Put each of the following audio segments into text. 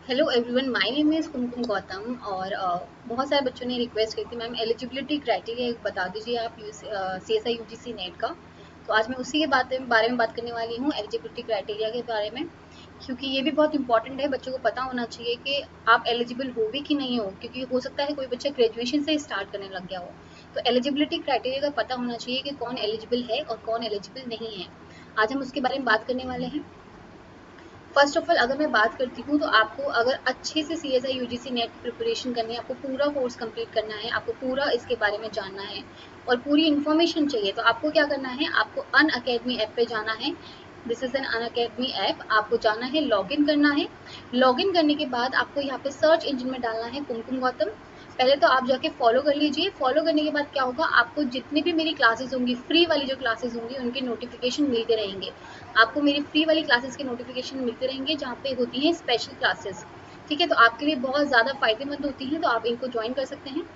Hello everyone, my name is Kumkum Gautam और बहुत सारे बच्चों ने रिक्वेस्ट की थी मैम एलिजिबिलिटी क्राइटेरिया बता दीजिए आप CSI UGC नेट का। तो आज मैं उसी के बारे में बात करने वाली हूँ, एलिजिबिलिटी क्राइटेरिया के बारे में, क्योंकि ये भी बहुत इंपॉर्टेंट है। बच्चों को पता होना चाहिए कि आप एलिजिबल हो भी कि नहीं हो, क्योंकि हो सकता है कोई बच्चा ग्रेजुएशन से स्टार्ट करने लग गया हो। तो एलिजिबिलिटी क्राइटेरिया का पता होना चाहिए कि कौन एलिजिबल है और कौन एलिजिबल नहीं है। आज हम उसके बारे में बात करने वाले हैं। फर्स्ट ऑफ ऑल अगर मैं बात करती हूँ तो आपको अगर अच्छे से CSI UGC नेट की प्रिपरेशन करनी है, आपको पूरा कोर्स कंप्लीट करना है, आपको पूरा इसके बारे में जानना है और पूरी इन्फॉर्मेशन चाहिए, तो आपको क्या करना है, आपको अनअकैडमी ऐप पे जाना है। This is an Unacademy app. आपको जाना है, लॉगिन करना है। लॉगिन करने के बाद आपको यहाँ पे सर्च इंजन में डालना है कुमकुम गौतम। पहले तो आप जाके फॉलो कर लीजिए। फॉलो करने के बाद क्या होगा, आपको जितनी भी मेरी क्लासेस होंगी, फ्री वाली जो क्लासेस होंगी, उनके नोटिफिकेशन मिलते रहेंगे। आपको मेरी फ्री वाली क्लासेस के नोटिफिकेशन मिलते रहेंगे, जहाँ पे होती हैं स्पेशल क्लासेस। ठीक है, तो आपके लिए बहुत ज़्यादा फायदेमंद होती हैं, तो आप इनको ज्वाइन कर सकते हैं।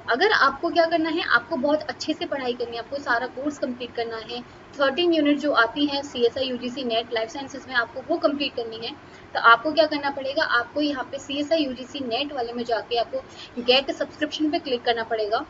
अगर आपको क्या करना है, आपको बहुत अच्छे से पढ़ाई करनी है, आपको सारा कोर्स कंप्लीट करना है। 13 यूनिट जो आती हैं CSI UGC net life sciences में, आपको वो कंप्लीट करनी है। तो आपको क्या करना पड़ेगा, आपको यहाँ पे CSI UGC नेट वाले में जाके आपको गेट सब्सक्रिप्शन पे क्लिक करना पड़ेगा।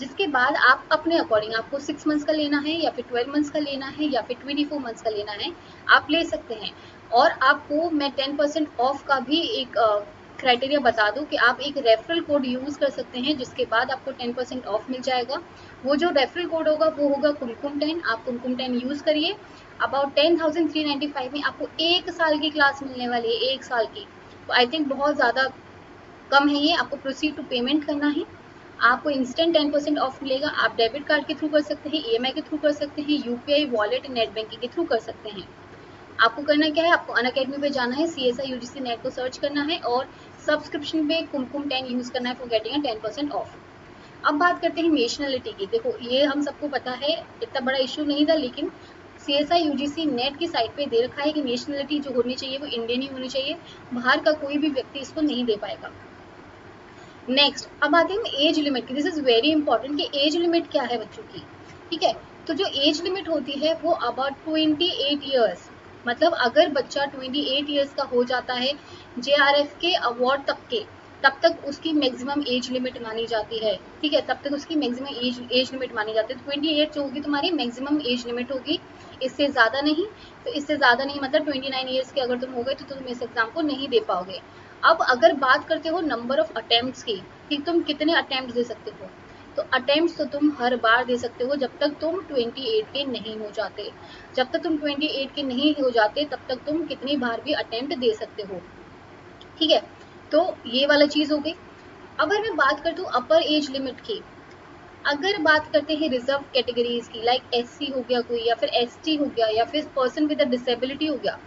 जिसके बाद आप अपने अकॉर्डिंग, आपको 6 मंथ्स का लेना है या फिर 12 मंथ्स का लेना है या फिर 24 मंथ्स का लेना है, आप ले सकते हैं। और आपको मैं 10% ऑफ का भी एक क्राइटेरिया बता दूं कि आप एक रेफरल कोड यूज़ कर सकते हैं, जिसके बाद आपको 10% ऑफ मिल जाएगा। वो जो रेफरल कोड होगा वो होगा कुमकुम10। आप कुमकुम10 यूज़ करिए। अबाउट 10,395 में आपको 1 साल की क्लास मिलने वाली है, 1 साल की। तो आई थिंक बहुत ज़्यादा कम है ये। आपको प्रोसीड टू पेमेंट करना है। आपको इंस्टेंट 10% ऑफ मिलेगा। आप डेबिट कार्ड के थ्रू कर सकते हैं, EMI के थ्रू कर सकते हैं, UPI वॉलेट, नेट बैंकिंग के थ्रू कर सकते हैं। आपको करना क्या है, आपको अनअकैडमी पे जाना है, CSI UGC नेट को सर्च करना है और सब्सक्रिप्शन पे कुमकुम10 यूज करना है फॉर गेटिंग 10% ऑफ। अब बात करते हैं नेशनलिटी की। देखो, ये हम सबको पता है, इतना बड़ा इशू नहीं था, लेकिन CSI UGC नेट की साइट पे दे रखा है कि नेशनलिटी जो होनी चाहिए वो इंडियन ही होनी चाहिए। बाहर का कोई भी व्यक्ति इसको नहीं दे पाएगा। नेक्स्ट, अब आते हैं एज लिमिट की। दिस इज वेरी इंपॉर्टेंट कि एज लिमिट क्या है बच्चों की। ठीक है, तो जो एज लिमिट होती है वो अबाउट 28 ईयर्स। मतलब अगर बच्चा 28 ईयर्स का हो जाता है JRF के अवार्ड तक के, तब तक उसकी मैक्सिमम एज लिमिट मानी जाती है। ठीक है, तब तक उसकी मैक्सिमम एज लिमिट मानी जाती है। 28 जो होगी तुम्हारी मैक्सिमम एज लिमिट होगी, इससे ज़्यादा नहीं। तो इससे ज़्यादा नहीं मतलब 29 ईयर्स के अगर तुम हो गए तो तुम इस एग्जाम को नहीं दे पाओगे। अब अगर बात करते हो नंबर ऑफ अटेम्प्ट्स की, कि तुम कितने अटेम्प्ट दे सकते हो, तो अटेम्प्ट्स तो तुम हर बार दे सकते हो जब तक तुम 28 के नहीं हो जाते। जब तक तुम 28 के नहीं हो जाते तब तक तुम कितनी बार भी अटेम्प्ट दे सकते हो। ठीक है, तो ये वाला चीज़ हो गई। अगर मैं बात करती हूँ अपर एज लिमिट की, अगर बात करते हैं रिजर्व कैटेगरीज की, लाइक SC हो गया कोई, या फिर ST हो गया, या फिर पर्सन विद डिसेबिलिटी हो गया,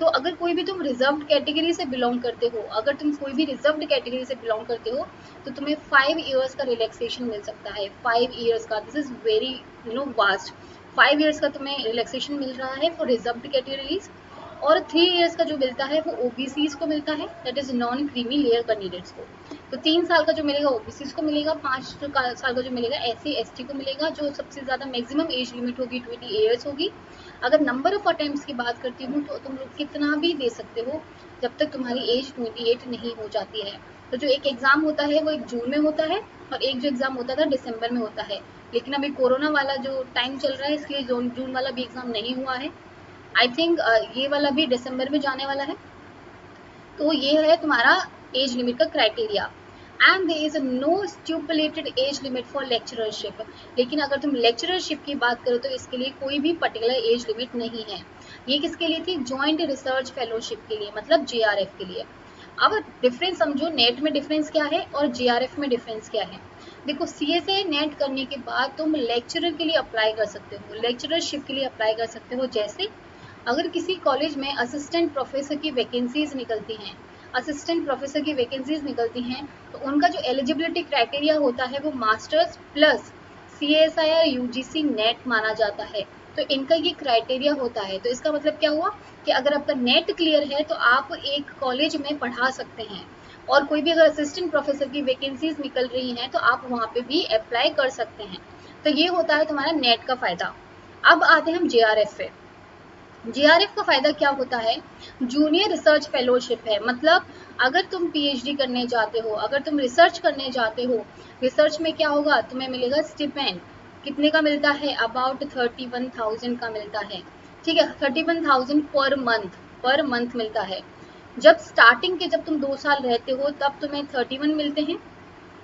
तो अगर कोई भी तुम रिजर्व कैटेगरी से बिलोंग करते हो, अगर तुम कोई भी रिजर्व कैटेगरी से बिलोंग करते हो, तो तुम्हें 5 ईयर्स का रिलैक्सेशन मिल सकता है। 5 ईयर्स का, this is very vast. 5 years का तुम्हें रिलैक्सेशन मिल रहा है फॉर रिजर्व कैटेगरीज। और 3 ईयर्स का जो मिलता है वो OBCs को मिलता है, that is non creamy layer candidates को। तो 3 साल का जो मिलेगा OBCs को मिलेगा, 5 साल का जो मिलेगा SC ST को मिलेगा। जो सबसे ज़्यादा मैक्सिमम एज लिमिट होगी 20 ईयर्स होगी। अगर नंबर ऑफ अटेम्प्ट्स की बात करती हूँ तो तुम लोग कितना भी दे सकते हो जब तक तुम्हारी एज 28 नहीं हो जाती है। तो जो एक एग्ज़ाम होता है वो एक जून में होता है, और एक जो एग्ज़ाम होता था दिसंबर में होता है। लेकिन अभी कोरोना वाला जो टाइम चल रहा है, इसलिए जून वाला भी एग्ज़ाम नहीं हुआ है। आई थिंक ये वाला भी दिसंबर में जाने वाला है। तो ये है तुम्हारा एज लिमिट का criteria. And there is no stipulated age limit for lectureship. लेकिन अगर तुम लेक्चररशिप की बात करो तो इसके लिए कोई भी पर्टिकुलर एज लिमिट नहीं है। ये किसके लिए थी, जॉइंट रिसर्च फेलोशिप के लिए, मतलब JRF के लिए। अब डिफरेंस समझो, नेट में डिफरेंस क्या है और JRF में डिफरेंस क्या है। देखो, CSA नेट करने के बाद तुम लेक्चरर के लिए अप्लाई कर सकते हो, लेक्चररशिप के लिए अप्लाई कर सकते हो। जैसे अगर किसी कॉलेज में असिस्टेंट प्रोफेसर की वैकेंसीज निकलती हैं, असिस्टेंट प्रोफेसर की वैकेंसीज निकलती हैं, तो उनका जो एलिजिबिलिटी क्राइटेरिया होता है वो मास्टर्स प्लस CSI और UGC नेट माना जाता है। तो इनका ये क्राइटेरिया होता है। तो इसका मतलब क्या हुआ कि अगर आपका नेट क्लियर है तो आप एक कॉलेज में पढ़ा सकते हैं, और कोई भी अगर असिस्टेंट प्रोफेसर की वैकेंसीज निकल रही हैं तो आप वहाँ पे भी अप्लाई कर सकते हैं। तो ये होता है तुम्हारा नेट का फायदा। अब आते हैं हम JRF पे। JRF का फायदा क्या होता है, जूनियर रिसर्च फेलोशिप है। मतलब अगर तुम पीएचडी करने जाते हो, अगर तुम रिसर्च करने जाते हो, रिसर्च में क्या होगा, तुम्हें मिलेगा स्टिपेंड। कितने का मिलता है, अबाउट 31,000 का मिलता है, ठीक है, 31,000 पर मंथ मिलता है। जब स्टार्टिंग के, जब तुम 2 साल रहते हो तब तुम्हें 31 मिलते हैं,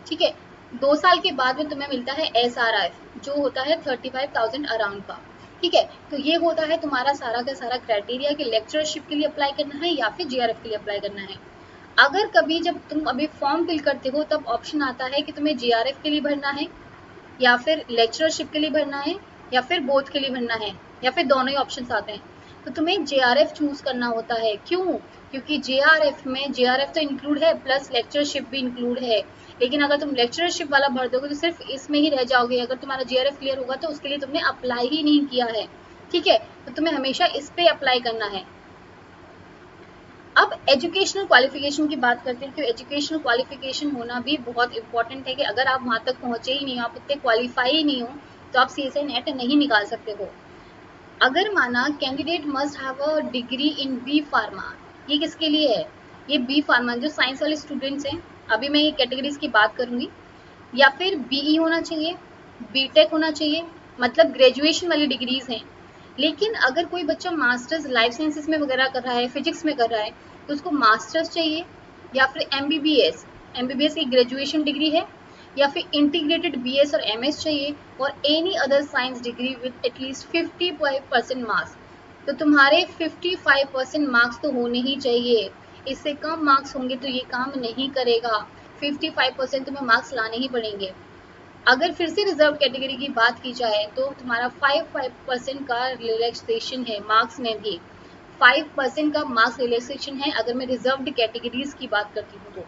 ठीक है। 2 साल के बाद में तुम्हें मिलता है SRF जो होता है 35,000 अराउंड का, ठीक है। तो ये होता है तुम्हारा सारा का सारा क्राइटेरिया कि लेक्चरशिप के लिए अप्लाई करना है या फिर जीआरएफ के लिए अप्लाई करना है। अगर कभी जब तुम अभी फॉर्म फिल करते हो तब ऑप्शन आता है कि तुम्हें जीआरएफ के लिए भरना है या फिर लेक्चरशिप के लिए भरना है या फिर बोथ के लिए भरना है या फिर दोनों ही ऑप्शंस आते हैं, तो तुम्हें जेआरएफ चूज करना होता है। क्यों? क्योंकि जेआरएफ में जेआरएफ तो इंक्लूड है प्लस लेक्चरशिप भी इंक्लूड है, लेकिन अगर तुम लेक्चरशिप वाला भर दोगे तो सिर्फ इसमें ही रह जाओगे। अगर तुम्हारा जेआरएफ क्लियर होगा तो उसके लिए तुमने अप्लाई ही नहीं किया है, ठीक है, तो तुम्हें हमेशा इस पे अप्लाई करना है। अब एजुकेशनल क्वालिफिकेशन की बात करते हैं, तो एजुकेशनल क्वालिफिकेशन होना भी बहुत इंपॉर्टेंट है कि अगर आप वहां तक पहुंचे ही नहीं हो, आप उतने क्वालिफाई ही नहीं हो, तो आप सीएसआई नेट नहीं निकाल सकते हो। अगर माना candidate must have a degree in B pharma, ये किसके लिए है, ये बी फार्मा जो साइंस वाले स्टूडेंट्स हैं, अभी मैं ये कैटेगरीज की बात करूंगी, या फिर बीई होना चाहिए, बीटेक होना चाहिए, मतलब ग्रेजुएशन वाली डिग्रीज हैं। लेकिन अगर कोई बच्चा मास्टर्स लाइफ साइंसेस में वगैरह कर रहा है, फिजिक्स में कर रहा है, तो उसको मास्टर्स चाहिए या फिर एमबीबीएस, एमबीबीएस की ग्रेजुएशन डिग्री है, या फिर इंटीग्रेटेड बीएस और एमएस चाहिए, और any other science degree with at least 55% marks. तो तुम्हारे 55% मार्क्स तो होने ही चाहिए, इससे कम मार्क्स होंगे तो ये काम नहीं करेगा। 55% तुम्हें मार्क्स लाने ही पड़ेंगे। अगर फिर से रिजर्व कैटेगरी की बात की जाए तो तुम्हारा 5% का रिलैक्सेशन है मार्क्स में भी, 5% का मार्क्स रिलैक्सेशन है अगर मैं रिजर्व्ड कैटेगरीज की बात करती हूँ तो।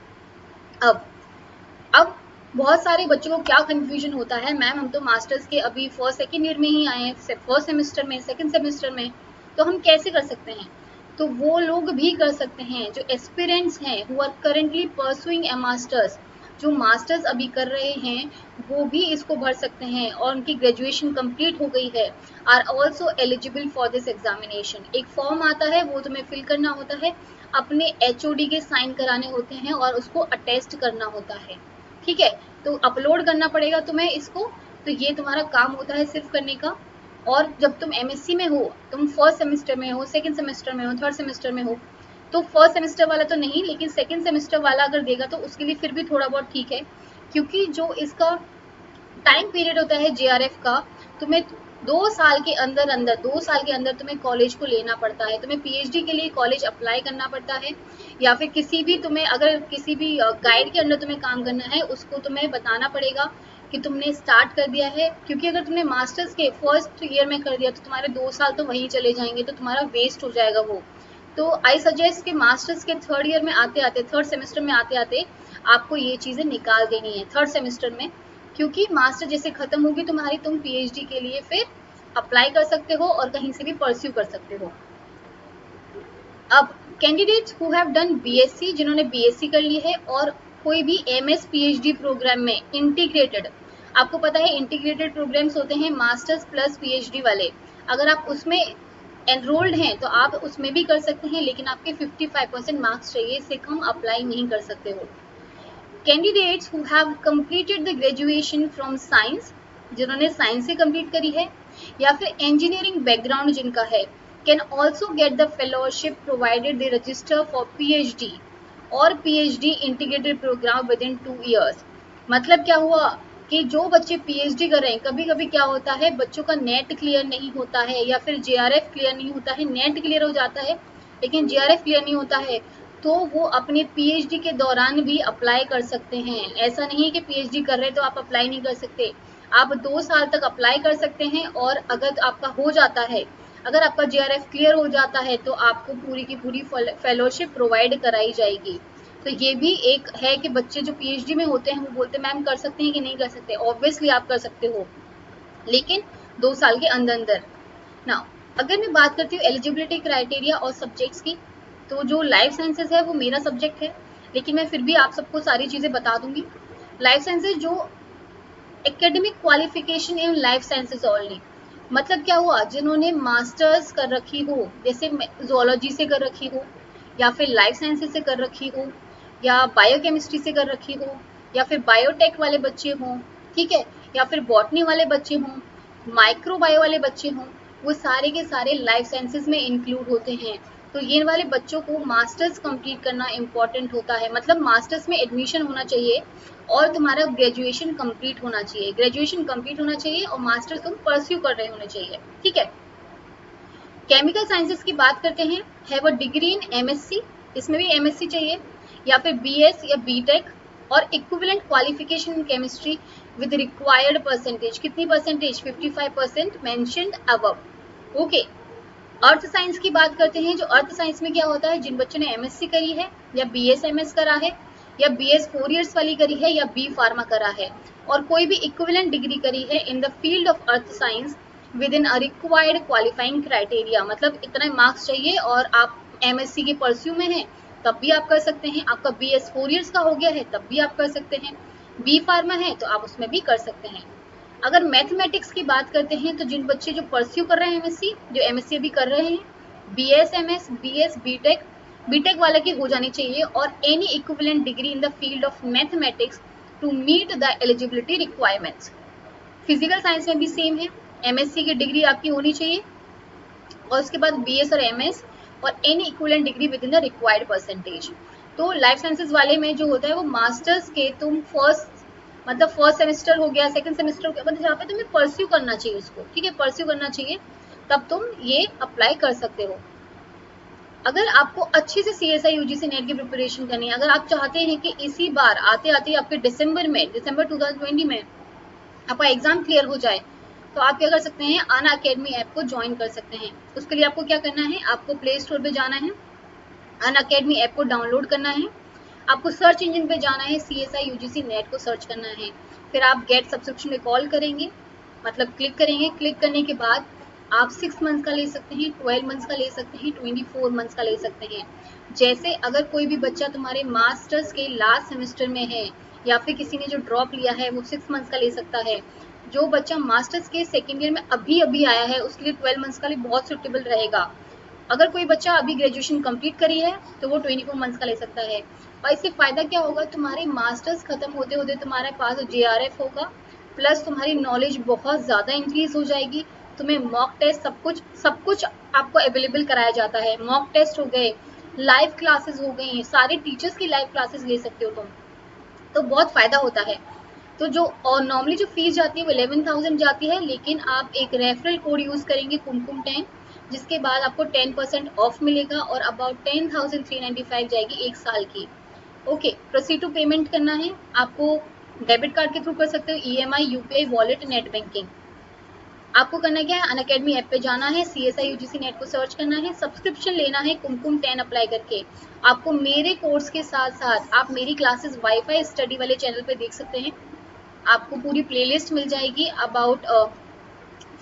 अब बहुत सारे बच्चों को क्या कंफ्यूजन होता है, मैम हम तो मास्टर्स के अभी फर्स्ट सेकेंड ईयर में ही आए हैं, फर्स्ट सेमेस्टर में, सेकेंड सेमेस्टर में, तो हम कैसे कर सकते हैं? तो वो लोग भी कर सकते हैं जो एस्पिरेंट्स हैं, who are currently pursuing a masters, जो मास्टर्स अभी कर रहे हैं वो भी इसको भर सकते हैं और उनकी ग्रेजुएशन कंप्लीट हो गई है, are also eligible for this examination. एक फॉर्म आता है वो तुम्हें फिल करना होता है, अपने एचओडी के साइन कराने होते हैं और उसको अटेस्ट करना होता है, ठीक है, तो अपलोड करना पड़ेगा तुम्हें इसको। तो ये तुम्हारा काम होता है सिर्फ करने का। और जब तुम एमएससी में हो, तुम फर्स्ट सेमेस्टर में हो, सेकंड सेमेस्टर में हो, थर्ड सेमेस्टर में हो, तो फर्स्ट सेमेस्टर वाला तो नहीं, लेकिन सेकंड सेमेस्टर वाला अगर देगा तो उसके लिए फिर भी थोड़ा बहुत ठीक है, क्योंकि जो इसका टाइम पीरियड होता है जेआरएफ का, तुम्हें 2 साल के अंदर अंदर 2 साल के अंदर तुम्हें कॉलेज को लेना पड़ता है, तुम्हें पीएचडी के लिए कॉलेज अप्लाई करना पड़ता है, या फिर किसी भी तुम्हें अगर किसी भी गाइड के अंडर तुम्हें काम करना है उसको तुम्हें बताना पड़ेगा कि तुमने स्टार्ट कर दिया है। क्योंकि अगर तुमने मास्टर्स के फर्स्ट ईयर में कर दिया तो तुम्हारे 2 साल तो वहीं चले जाएंगे, तो तुम्हारा वेस्ट हो जाएगा वो। तो आई सजेस्ट कि मास्टर्स के थर्ड ईयर में आते आते, थर्ड सेमेस्टर में आते आते आपको ये चीज़ें निकाल देनी है थर्ड सेमेस्टर में, क्योंकि मास्टर जैसे खत्म होगी तुम्हारी, तुम पीएचडी के लिए फिर अप्लाई कर सकते हो और कहीं से भी परस्यू कर सकते हो। अब candidates who have done BSc, जिन्होंने बीएससी कर ली है, और कोई भी एमएस पीएचडी प्रोग्राम में इंटीग्रेटेड, आपको पता है इंटीग्रेटेड प्रोग्राम्स होते हैं मास्टर्स प्लस पीएचडी वाले, अगर आप उसमें एनरोल्ड हैं तो आप उसमें भी कर सकते हैं, लेकिन आपके 55% मार्क्स चाहिए, इससे कम अप्लाई नहीं कर सकते हो। Candidates who have completed the graduation from science, जिन्होंने साइंस से कंप्लीट करी है, या फिर इंजीनियरिंग बैकग्राउंड जिनका है, can also get the fellowship provided they register for PhD और PhD integrated program within 2 years। मतलब क्या हुआ कि जो बच्चे पीएचडी कर रहे हैं, कभी कभी क्या होता है बच्चों का नेट क्लियर नहीं होता है या फिर जेआरएफ क्लियर नहीं होता है, नेट क्लियर हो जाता है लेकिन जेआरएफ क्लियर नहीं होता है, तो वो अपने पीएचडी के दौरान भी अप्लाई कर सकते हैं। ऐसा नहीं है कि पीएचडी कर रहे हैं तो आप अप्लाई नहीं कर सकते, आप 2 साल तक अप्लाई कर सकते हैं, और अगर आपका हो जाता है, अगर आपका जेआरएफ क्लियर हो जाता है तो आपको पूरी की पूरी फेलोशिप प्रोवाइड कराई जाएगी। तो ये भी एक है कि बच्चे जो पीएचडी में होते हैं वो बोलते हैं मैम कर सकते हैं कि नहीं कर सकते, ऑब्वियसली आप कर सकते हो, लेकिन 2 साल के अंदर अंदर ना। अगर मैं बात करती हूँ एलिजिबिलिटी क्राइटेरिया और सब्जेक्ट्स की, तो जो लाइफ साइंसेज है वो मेरा सब्जेक्ट है, लेकिन मैं फिर भी आप सबको सारी चीज़ें बता दूंगी। लाइफ साइंसेज जो academic qualification in life sciences only, मतलब क्या हुआ, जिन्होंने मास्टर्स कर रखी हो, जैसे जोलॉजी से कर रखी हो या फिर लाइफ साइंसेज से कर रखी हो, या बायोकेमिस्ट्री से कर रखी हो, या फिर बायोटेक वाले बच्चे हों, ठीक है, या फिर बॉटनी वाले बच्चे हों, माइक्रोबायो वाले बच्चे हों, वो सारे के सारे लाइफ साइंसेज में इंक्लूड होते हैं। तो ये वाले बच्चों को मास्टर्स कंप्लीट करना इम्पॉर्टेंट होता है, मतलब मास्टर्स में एडमिशन होना चाहिए और तुम्हारा ग्रेजुएशन कंप्लीट होना चाहिए, ग्रेजुएशन कंप्लीट होना चाहिए और मास्टर्स तुम परस्यू कर रहे होने चाहिए, ठीक है। केमिकल साइंसेज की बात करते हैं, have a degree in MSc, इसमें भी एमएससी चाहिए, या फिर बीएस या बीटेक और equivalent qualification in chemistry with required percentage, कितनी percentage, 55% mentioned above. Okay, earth science की बात करते हैं, जो अर्थ साइंस में क्या होता है, जिन बच्चों ने एमएससी करी है या बीएसएमएस करा है या बीएस 4 इयर्स वाली करी है या बी फार्मा करा है और कोई भी इक्विवेलेंट डिग्री करी है इन the field of earth science with in a required qualifying criteria, मतलब इतने मार्क्स चाहिए और आप एमएससी के परस्यू में हैं तब भी आप कर सकते हैं, आपका बीएस 4 इयर्स का हो गया है तब भी आप कर सकते हैं, बी फार्मा है तो आप उसमें भी कर सकते हैं। अगर मैथमेटिक्स की बात करते हैं तो जिन बच्चे जो परस्यू कर रहे हैं एमएससी, जो एमएससी भी कर रहे हैं, बीएसएमएस, बीएस, बीटेक, बीटेक वाले की हो जानी चाहिए और any equivalent degree in the field of mathematics to meet the eligibility requirements. Physical science में भी सेम है, एमएससी की डिग्री आपकी होनी चाहिए और उसके बाद बीएस और एमएस और any equivalent degree with in the required percentage. तो लाइफ साइंसेज वाले में जो होता है वो मास्टर्स के तुम फर्स्ट सेमेस्टर हो गया, सेकंड सेमेस्टर हो गया, मतलब जहाँ पे तुम्हें परस्यू करना चाहिए उसको, ठीक है, परस्यू करना चाहिए, तब तुम ये अप्लाई कर सकते हो। अगर आपको अच्छे से सीएसआई यूजीसी नेट की प्रिपरेशन करनी है, अगर आप चाहते हैं कि इसी बार आते आते आपके दिसंबर 2020 में आपका एग्जाम क्लियर हो जाए, तो आप क्या कर सकते हैं, अनअकैडमी ऐप को ज्वाइन कर सकते हैं। उसके लिए आपको क्या करना है, आपको प्ले स्टोर पे जाना है, अनअकैडमी ऐप को डाउनलोड करना है, आपको सर्च इंजन पे जाना है, सीएसआई यूजीसी नेट को सर्च करना है, फिर आप गेट सब्सक्रिप्शन में कॉल करेंगे, मतलब क्लिक करेंगे, क्लिक करने के बाद आप 6 मंथ्स का ले सकते हैं, 12 मंथ्स का ले सकते हैं, 24 मंथ्स का ले सकते हैं। जैसे अगर कोई भी बच्चा तुम्हारे मास्टर्स के लास्ट सेमेस्टर में है या फिर किसी ने जो ड्रॉप लिया है वो 6 मंथ्स का ले सकता है। जो बच्चा मास्टर्स के सेकेंड ईयर में अभी अभी आया है उसके लिए 12 मंथ्स का लिए बहुत सुटेबल रहेगा। अगर कोई बच्चा अभी ग्रेजुएशन कंप्लीट करी है तो वो 24 मंथ्स का ले सकता है। और इससे फायदा क्या होगा, तुम्हारे मास्टर्स खत्म होते होते तुम्हारे पास जेआरएफ होगा, प्लस तुम्हारी नॉलेज बहुत ज़्यादा इंक्रीज हो जाएगी, तुम्हें मॉक टेस्ट सब कुछ आपको अवेलेबल कराया जाता है, मॉक टेस्ट हो गए, लाइव क्लासेस हो गई, सारे टीचर्स की लाइव क्लासेस ले सकते हो तुम, तो बहुत फायदा होता है। तो जो और नॉर्मली जो फीस जाती है वो 11,000 जाती है, लेकिन आप एक रेफरल कोड यूज़ करेंगे कुमकुम 10, जिसके बाद आपको 10% ऑफ मिलेगा और अबाउट 10,395 जाएगी एक साल की। ओके, प्रोसीड टू पेमेंट करना है, आपको डेबिट कार्ड के थ्रू कर सकते हो, EMI, UPI, wallet, net banking. आपको करना क्या है, अनअकैडमी ऐप पे जाना है, सीएसआई यूजीसी नेट को सर्च करना है, सब्सक्रिप्शन लेना है कुमकुम 10 अप्लाई करके। आपको मेरे कोर्स के साथ साथ आप मेरी क्लासेस वाईफाई स्टडी वाले चैनल पे देख सकते हैं, आपको पूरी प्लेलिस्ट मिल जाएगी, अबाउट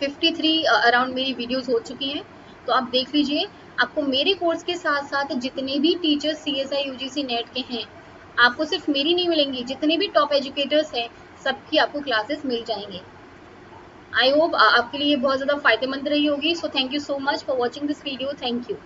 53 अराउंड मेरी वीडियोस हो चुकी हैं, तो आप देख लीजिए। आपको मेरे कोर्स के साथ साथ जितने भी टीचर्स सीएसआई यूजीसी नेट के हैं, आपको सिर्फ मेरी नहीं मिलेंगी, जितने भी टॉप एजुकेटर्स हैं सबकी आपको क्लासेस मिल जाएंगी। आई होप आपके लिए बहुत ज़्यादा फायदेमंद रही होगी। So thank you so much for watching this video, thank you.